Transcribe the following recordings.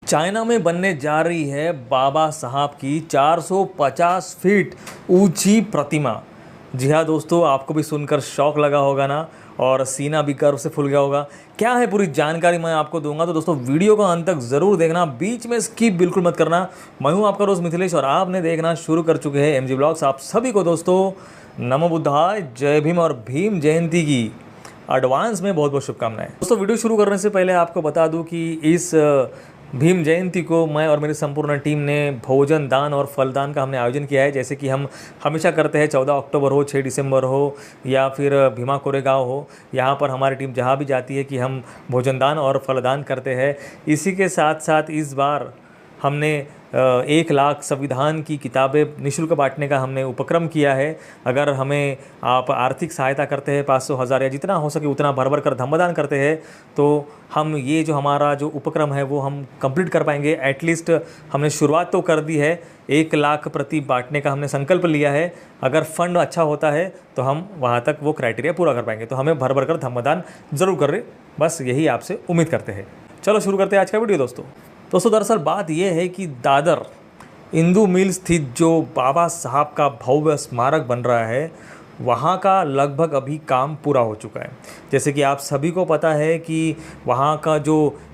China में बनने जा रही है बाबा साहब की 450 फीट ऊंची प्रतिमा। जी हाँ दोस्तों, आपको भी सुनकर शौक लगा होगा ना, और सीना भी गर्व से फूल गया होगा। क्या है पूरी जानकारी मैं आपको दूंगा, तो दोस्तों वीडियो को अंत तक ज़रूर देखना, बीच में स्किप बिल्कुल मत करना। मैं हूँ आपका दोस्त मिथिलेश और आपने देखना शुरू कर चुके हैं एमजी ब्लॉग्स। आप सभी को दोस्तों नमो बुद्धाय, जय भीम और भीम जयंती की एडवांस में बहुत बहुत शुभकामनाएं। दोस्तों वीडियो शुरू करने से पहले आपको बता दूं कि इस भीम जयंती को मैं और मेरी संपूर्ण टीम ने भोजन दान और फलदान का हमने आयोजन किया है, जैसे कि हम हमेशा करते हैं। 14 अक्टूबर हो, 6 दिसंबर हो या फिर भीमा कोरेगांव हो, यहाँ पर हमारी टीम जहाँ भी जाती है कि हम भोजन दान और फलदान करते हैं। इसी के साथ साथ इस बार हमने 1 लाख संविधान की किताबें निःशुल्क बांटने का हमने उपक्रम किया है। अगर हमें आप आर्थिक सहायता करते हैं 500, 1000 या जितना हो सके उतना भर भर कर धम्मदान करते हैं, तो हम ये जो हमारा जो उपक्रम है वो हम कंप्लीट कर पाएंगे। एटलीस्ट हमने शुरुआत तो कर दी है, 1 लाख प्रति बांटने का हमने संकल्प लिया है। अगर फंड अच्छा होता है तो हम वहाँ तक वो क्राइटेरिया पूरा कर पाएंगे, तो हमें भर भर कर धम्मदान ज़रूर करें, बस यही आपसे उम्मीद करते हैं। चलो शुरू करते हैं आज का वीडियो। दोस्तों दरअसल बात यह है कि दादर इंदू मिल स्थित जो बाबा साहब का भव्य स्मारक बन रहा है, वहाँ का लगभग अभी काम पूरा हो चुका है। जैसे कि आप सभी को पता है कि वहाँ का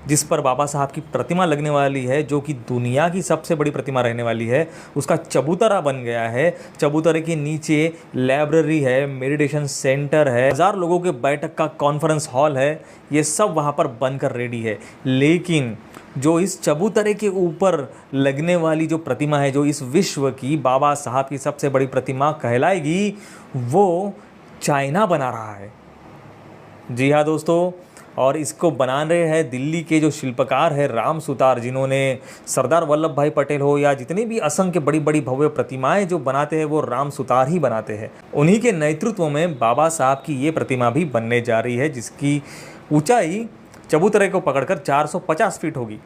जिस पर बाबा साहब की प्रतिमा लगने वाली है, जो कि दुनिया की सबसे बड़ी प्रतिमा रहने वाली है, उसका चबूतरा बन गया है। चबूतरे के नीचे लाइब्रेरी है, मेडिटेशन सेंटर है, 1000 लोगों के बैठक का कॉन्फ्रेंस हॉल है, ये सब वहाँ पर बनकर रेडी है। लेकिन जो इस चबूतरे के ऊपर लगने वाली जो प्रतिमा है, जो इस विश्व की बाबा साहब की सबसे बड़ी प्रतिमा कहलाएगी, वो चाइना बना रहा है। जी हाँ दोस्तों, और इसको बना रहे हैं दिल्ली के जो शिल्पकार है राम सुतार, जिन्होंने सरदार वल्लभ भाई पटेल हो या जितनी भी असंख्य बड़ी बड़ी भव्य प्रतिमाएं जो बनाते हैं वो राम सुतार ही बनाते हैं। उन्हीं के नेतृत्व में बाबा साहब की ये प्रतिमा भी बनने जा रही है, जिसकी ऊंचाई चबूतरे को पकड़कर 450 फीट होगी।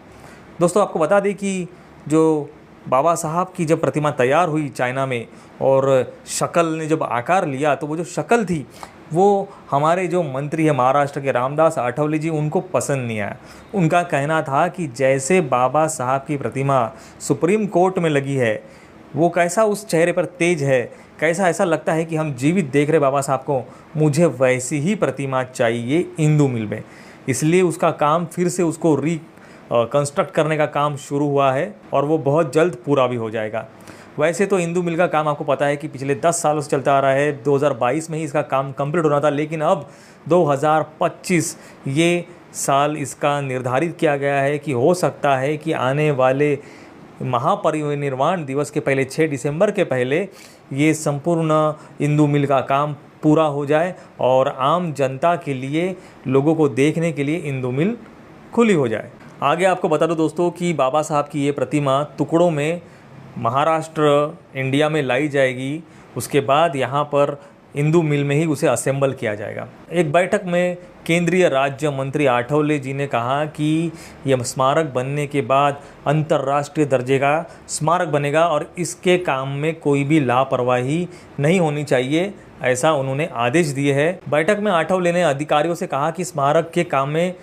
दोस्तों आपको बता दें कि जो बाबा साहब की जब प्रतिमा तैयार हुई चाइना में और शक्ल ने जब आकार लिया, तो वो जो शक्ल थी वो हमारे जो मंत्री है महाराष्ट्र के रामदास आठवले जी, उनको पसंद नहीं आया। उनका कहना था कि जैसे बाबा साहब की प्रतिमा सुप्रीम कोर्ट में लगी है, वो कैसा उस चेहरे पर तेज है, कैसा ऐसा लगता है कि हम जीवित देख रहे बाबा साहब को, मुझे वैसी ही प्रतिमा चाहिए इंदू मिल में। इसलिए उसका काम फिर से उसको कंस्ट्रक्ट करने का काम शुरू हुआ है और वो बहुत जल्द पूरा भी हो जाएगा। वैसे तो इंदू मिल का काम आपको पता है कि पिछले 10 सालों से चलता आ रहा है। 2022 में ही इसका काम कंप्लीट होना था, लेकिन अब 2025 ये साल इसका निर्धारित किया गया है कि हो सकता है कि आने वाले महापरिनिर्वाण दिवस के पहले 6 दिसंबर के पहले ये संपूर्ण इंदू मिल का काम पूरा हो जाए और आम जनता के लिए, लोगों को देखने के लिए इंदू मिल खुली हो जाए। आगे आपको बता दो दोस्तों कि बाबा साहब की ये प्रतिमा टुकड़ों में महाराष्ट्र, इंडिया में लाई जाएगी। उसके बाद यहाँ पर इंदू मिल में ही उसे असेंबल किया जाएगा। एक बैठक में केंद्रीय राज्य मंत्री आठवले जी ने कहा कि यह स्मारक बनने के बाद अंतर्राष्ट्रीय दर्जे का स्मारक बनेगा और इसके काम में कोई भी लापरवाही नहीं होनी चाहिए, ऐसा उन्होंने आदेश दिए हैं। बैठक में आठवले ने अधिकारियों से कहा कि स्मारक के काम में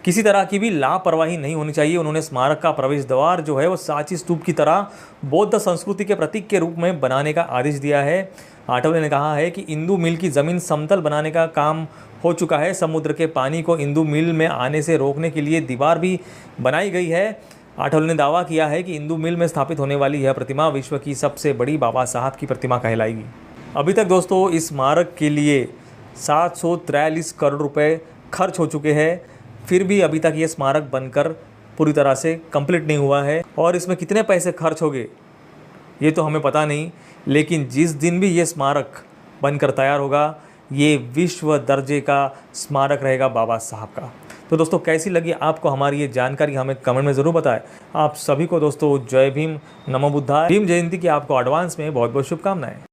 किसी तरह की भी लापरवाही नहीं होनी चाहिए। उन्होंने स्मारक का प्रवेश द्वार जो है वो सांची स्तूप की तरह बौद्ध संस्कृति के प्रतीक के रूप में बनाने का आदेश दिया है। आठवले ने कहा है कि इंदू मिल की ज़मीन समतल बनाने का काम हो चुका है। समुद्र के पानी को इंदू मिल में आने से रोकने के लिए दीवार भी बनाई गई है। आठवले ने दावा किया है कि इंदू मिल में स्थापित होने वाली यह प्रतिमा विश्व की सबसे बड़ी बाबा साहब की प्रतिमा कहलाएगी। अभी तक दोस्तों इस स्मारक के लिए 743 करोड़ रुपए खर्च हो चुके हैं, फिर भी अभी तक ये स्मारक बनकर पूरी तरह से कंप्लीट नहीं हुआ है। और इसमें कितने पैसे खर्च होंगे ये तो हमें पता नहीं, लेकिन जिस दिन भी ये स्मारक बनकर तैयार होगा, ये विश्व दर्जे का स्मारक रहेगा बाबा साहब का। तो दोस्तों कैसी लगी आपको हमारी ये जानकारी, हमें कमेंट में ज़रूर बताएं। आप सभी को दोस्तों जय भीम, नमो बुद्धाय, भीम जयंती की आपको एडवांस में बहुत बहुत शुभकामनाएं।